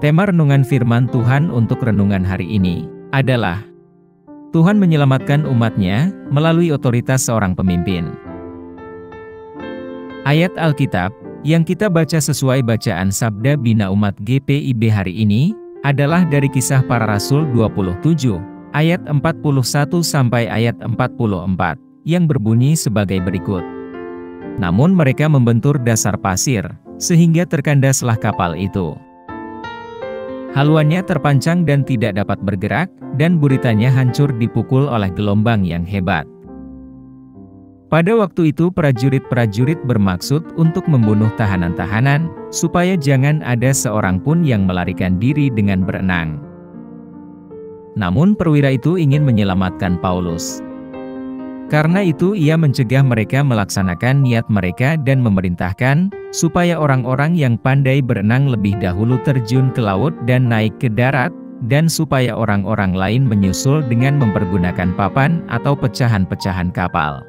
Tema renungan firman Tuhan untuk renungan hari ini adalah Tuhan menyelamatkan umat-Nya melalui otoritas seorang pemimpin. Ayat Alkitab yang kita baca sesuai bacaan Sabda Bina Umat GPIB hari ini adalah dari Kisah Para Rasul 27, ayat 41 sampai ayat 44, yang berbunyi sebagai berikut. Namun mereka membentur dasar pasir, sehingga terkandaslah kapal itu. Haluannya terpancang dan tidak dapat bergerak, dan buritannya hancur dipukul oleh gelombang yang hebat. Pada waktu itu prajurit-prajurit bermaksud untuk membunuh tahanan-tahanan, supaya jangan ada seorang pun yang melarikan diri dengan berenang. Namun perwira itu ingin menyelamatkan Paulus. Karena itu ia mencegah mereka melaksanakan niat mereka dan memerintahkan, supaya orang-orang yang pandai berenang lebih dahulu terjun ke laut dan naik ke darat, dan supaya orang-orang lain menyusul dengan mempergunakan papan atau pecahan-pecahan kapal.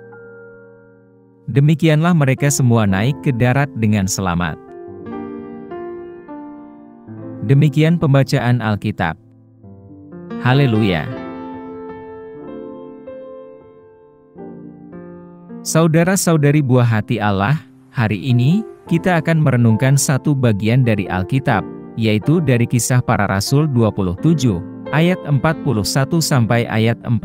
Demikianlah mereka semua naik ke darat dengan selamat. Demikian pembacaan Alkitab. Haleluya! Saudara-saudari buah hati Allah, hari ini kita akan merenungkan satu bagian dari Alkitab, yaitu dari Kisah Para Rasul 27, ayat 41 sampai ayat 44.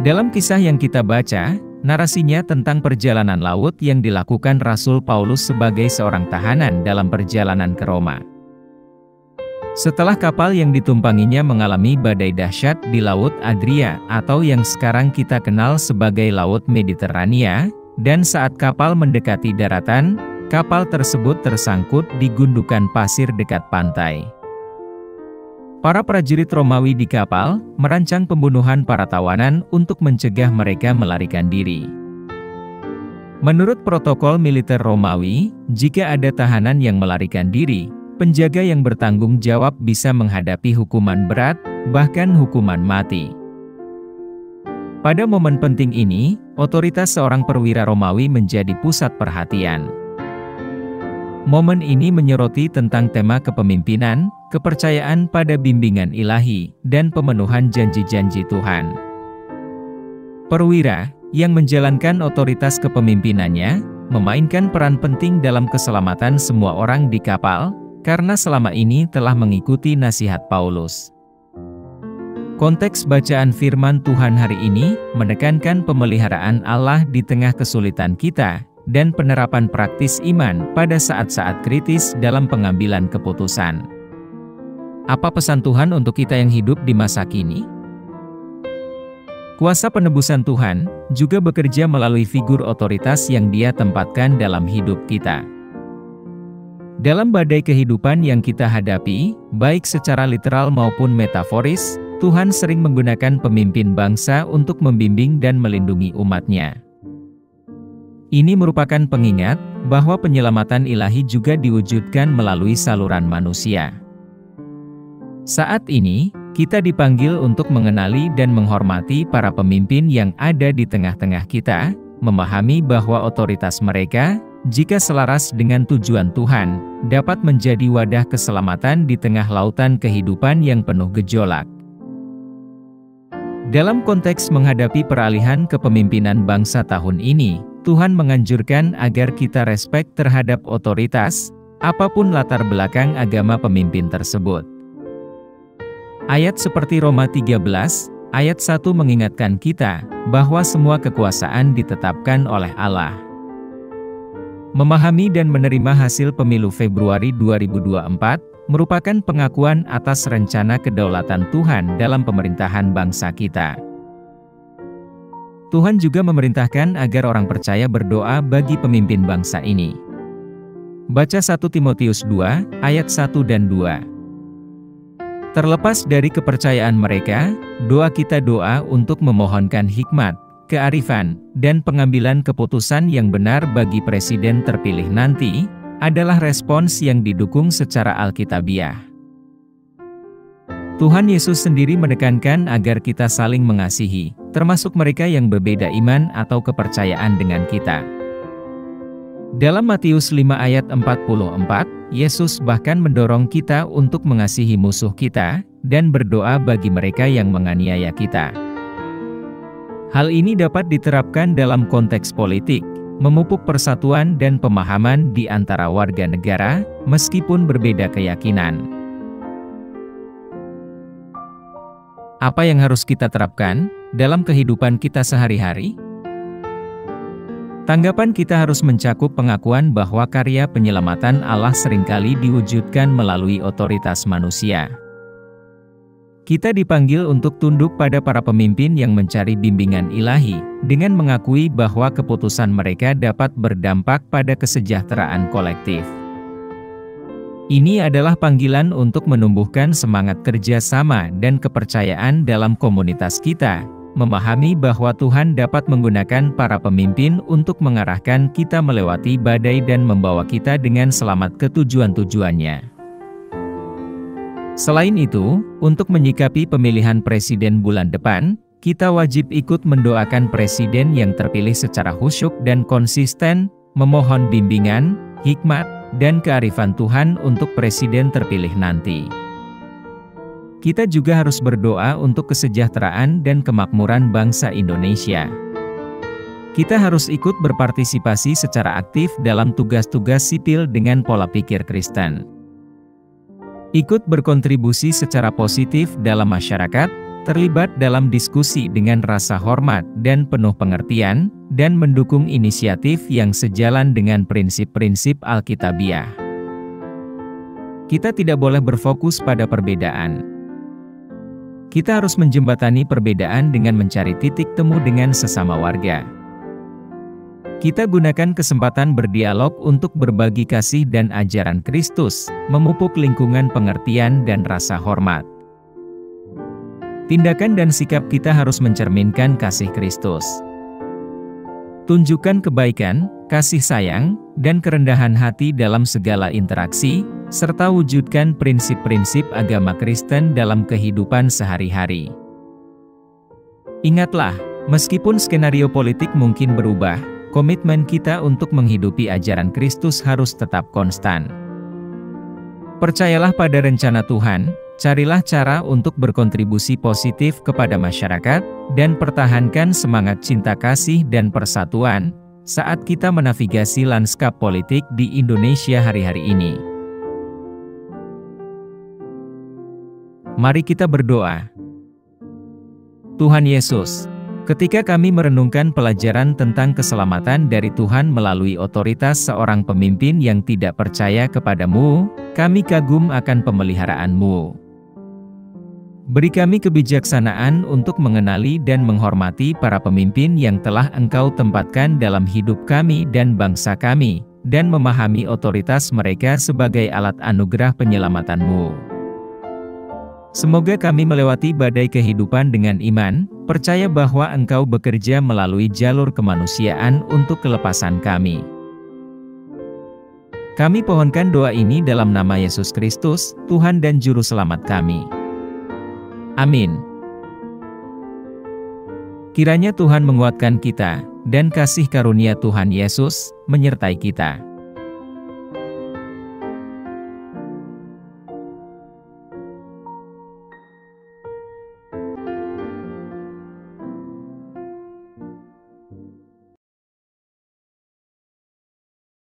Dalam kisah yang kita baca, narasinya tentang perjalanan laut yang dilakukan Rasul Paulus sebagai seorang tahanan dalam perjalanan ke Roma. Setelah kapal yang ditumpanginya mengalami badai dahsyat di Laut Adria atau yang sekarang kita kenal sebagai Laut Mediterania, dan saat kapal mendekati daratan, kapal tersebut tersangkut di gundukan pasir dekat pantai. Para prajurit Romawi di kapal merancang pembunuhan para tawanan untuk mencegah mereka melarikan diri. Menurut protokol militer Romawi, jika ada tahanan yang melarikan diri, penjaga yang bertanggung jawab bisa menghadapi hukuman berat, bahkan hukuman mati. Pada momen penting ini, otoritas seorang perwira Romawi menjadi pusat perhatian. Momen ini menyoroti tentang tema kepemimpinan, kepercayaan pada bimbingan ilahi, dan pemenuhan janji-janji Tuhan. Perwira, yang menjalankan otoritas kepemimpinannya, memainkan peran penting dalam keselamatan semua orang di kapal, karena selama ini telah mengikuti nasihat Paulus. Konteks bacaan firman Tuhan hari ini menekankan pemeliharaan Allah di tengah kesulitan kita, dan penerapan praktis iman pada saat-saat kritis dalam pengambilan keputusan. Apa pesan Tuhan untuk kita yang hidup di masa kini? Kuasa penebusan Tuhan juga bekerja melalui figur otoritas yang Dia tempatkan dalam hidup kita. Dalam badai kehidupan yang kita hadapi, baik secara literal maupun metaforis, Tuhan sering menggunakan pemimpin bangsa untuk membimbing dan melindungi umat-Nya. Ini merupakan pengingat bahwa penyelamatan ilahi juga diwujudkan melalui saluran manusia. Saat ini, kita dipanggil untuk mengenali dan menghormati para pemimpin yang ada di tengah-tengah kita, memahami bahwa otoritas mereka, jika selaras dengan tujuan Tuhan, dapat menjadi wadah keselamatan di tengah lautan kehidupan yang penuh gejolak. Dalam konteks menghadapi peralihan kepemimpinan bangsa tahun ini, Tuhan menganjurkan agar kita respek terhadap otoritas, apapun latar belakang agama pemimpin tersebut. Ayat seperti Roma 13, ayat 1 mengingatkan kita, bahwa semua kekuasaan ditetapkan oleh Allah. Memahami dan menerima hasil pemilu Februari 2024, merupakan pengakuan atas rencana kedaulatan Tuhan dalam pemerintahan bangsa kita. Tuhan juga memerintahkan agar orang percaya berdoa bagi pemimpin bangsa ini. Baca 1 Timotius 2, ayat 1 dan 2. Terlepas dari kepercayaan mereka, doa kita doa untuk memohonkan hikmat, kearifan, dan pengambilan keputusan yang benar bagi presiden terpilih nanti, adalah respons yang didukung secara alkitabiah. Tuhan Yesus sendiri menekankan agar kita saling mengasihi, termasuk mereka yang berbeda iman atau kepercayaan dengan kita. Dalam Matius 5 ayat 44, Yesus bahkan mendorong kita untuk mengasihi musuh kita, dan berdoa bagi mereka yang menganiaya kita. Hal ini dapat diterapkan dalam konteks politik, memupuk persatuan dan pemahaman di antara warga negara, meskipun berbeda keyakinan. Apa yang harus kita terapkan dalam kehidupan kita sehari-hari? Tanggapan kita harus mencakup pengakuan bahwa karya penyelamatan Allah seringkali diwujudkan melalui otoritas manusia. Kita dipanggil untuk tunduk pada para pemimpin yang mencari bimbingan ilahi, dengan mengakui bahwa keputusan mereka dapat berdampak pada kesejahteraan kolektif. Ini adalah panggilan untuk menumbuhkan semangat kerja sama dan kepercayaan dalam komunitas kita, memahami bahwa Tuhan dapat menggunakan para pemimpin untuk mengarahkan kita melewati badai dan membawa kita dengan selamat ke tujuan-tujuannya. Selain itu, untuk menyikapi pemilihan presiden bulan depan, kita wajib ikut mendoakan presiden yang terpilih secara khusyuk dan konsisten, memohon bimbingan, hikmat, dan kearifan Tuhan untuk presiden terpilih nanti. Kita juga harus berdoa untuk kesejahteraan dan kemakmuran bangsa Indonesia. Kita harus ikut berpartisipasi secara aktif dalam tugas-tugas sipil dengan pola pikir Kristen. Ikut berkontribusi secara positif dalam masyarakat, terlibat dalam diskusi dengan rasa hormat dan penuh pengertian, dan mendukung inisiatif yang sejalan dengan prinsip-prinsip Alkitabiah. Kita tidak boleh berfokus pada perbedaan. Kita harus menjembatani perbedaan dengan mencari titik temu dengan sesama warga. Kita gunakan kesempatan berdialog untuk berbagi kasih dan ajaran Kristus, memupuk lingkungan pengertian dan rasa hormat. Tindakan dan sikap kita harus mencerminkan kasih Kristus. Tunjukkan kebaikan, kasih sayang, dan kerendahan hati dalam segala interaksi, serta wujudkan prinsip-prinsip agama Kristen dalam kehidupan sehari-hari. Ingatlah, meskipun skenario politik mungkin berubah, komitmen kita untuk menghidupi ajaran Kristus harus tetap konstan. Percayalah pada rencana Tuhan, carilah cara untuk berkontribusi positif kepada masyarakat, dan pertahankan semangat cinta kasih dan persatuan, saat kita menavigasi lanskap politik di Indonesia hari-hari ini. Mari kita berdoa. Tuhan Yesus, ketika kami merenungkan pelajaran tentang keselamatan dari Tuhan melalui otoritas seorang pemimpin yang tidak percaya kepadamu, kami kagum akan pemeliharaanmu. Beri kami kebijaksanaan untuk mengenali dan menghormati para pemimpin yang telah Engkau tempatkan dalam hidup kami dan bangsa kami, dan memahami otoritas mereka sebagai alat anugerah penyelamatan-Mu. Semoga kami melewati badai kehidupan dengan iman, percaya bahwa Engkau bekerja melalui jalur kemanusiaan untuk kelepasan kami. Kami pohonkan doa ini dalam nama Yesus Kristus, Tuhan dan Juru Selamat kami. Amin. Kiranya Tuhan menguatkan kita, dan kasih karunia Tuhan Yesus menyertai kita.